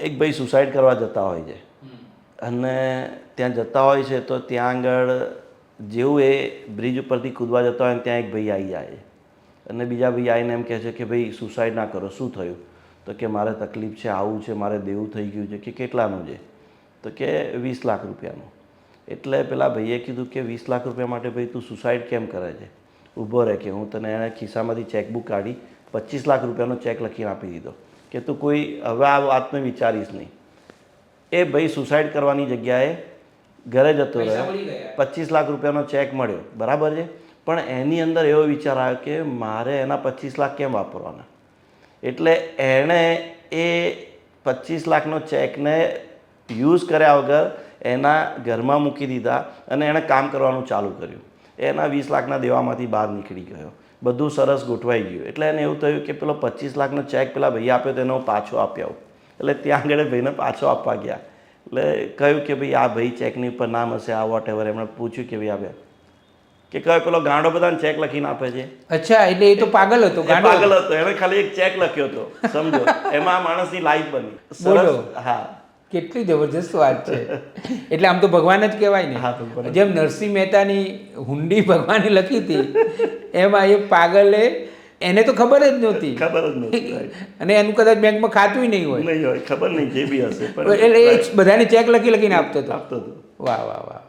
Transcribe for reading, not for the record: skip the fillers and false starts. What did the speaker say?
એક ભાઈ સુસાઇડ કરવા જતા હોય છે અને ત્યાં જતા હોય છે તો ત્યાં આગળ જેવું એ બ્રિજ ઉપરથી કૂદવા જતા હોય ને ત્યાં એક ભાઈ આવી જાય છે અને બીજા ભાઈ આવીને એમ કહે છે કે ભાઈ સુસાઇડ ના કરો, શું થયું? તો કે મારે તકલીફ છે, આવું છે, મારે દેવું થઈ ગયું છે. કે કેટલાનું છે? તો કે 20 લાખ રૂપિયાનું. એટલે પેલા ભાઈએ કીધું કે 20 લાખ રૂપિયા માટે ભાઈ તું સુસાઇડ કેમ કરે છે? ઊભો રહે કે હું તને એણે ખિસ્સામાંથી ચેકબુક કાઢી 25 લાખ રૂપિયાનો ચેક લખીને આપી દીધો કે તું કોઈ હવે આ વાતને વિચારીશ નહીં. એ ભાઈ સુસાઇડ કરવાની જગ્યાએ ઘરે જતો રહ્યો, 25 લાખ રૂપિયાનો ચેક મળ્યો, બરાબર છે, પણ એની અંદર એવો વિચાર આવ્યો કે મારે એના 25 લાખ કેમ વાપરવાના. એટલે એણે એ 25 લાખનો ચેકને યુઝ કર્યા વગર એના ઘરમાં મૂકી દીધા અને એણે કામ કરવાનું ચાલુ કર્યું. એના 20 લાખના દેવામાંથી બહાર નીકળી ગયો, બધું સરસ ગોઠવાઈ ગયું. એટલે એને એવું થયું કે પેલો 25 લાખનો ચેક પેલા ભાઈ આપ્યો તો એને હું પાછો આપી આવું. એટલે ત્યાં આગળ ભાઈને પાછો આપવા ગયા. એટલે કહ્યું કે ભાઈ આ ભાઈ ચેકની ઉપર નામ હશે, આ વોટ એવર. એમણે પૂછ્યું કે ભાઈ આપ્યા કે કયો પેલો ગાંડો બધાને ચેક લખીને આપે છે. અચ્છા, એટલે એ તો પાગલ હતો. પાગલ હતો, એને ખાલી એક ચેક લખ્યો હતો, સમજો. એમાં માણસની લાઈફ બની. બોલો. હા, કેટલી જબરજસ્ત વાત છે. એટલે આમ તો ભગવાન જ કહેવાય ને. જેમ નરસિંહ મહેતાની હુંડી ભગવાને લખી હતી એમાં એ પાગલે, એને તો ખબર જ નહોતી. ખબર જ નહોતી. અને એનું કદાચ બેંકમાં ખાતું નહીં હોય, ખબર નહીં જે બી હશે, એટલે એ બધાને ચેક લખીને આપતો હતો. આપતો હતો. વાહ વાહ વાહ.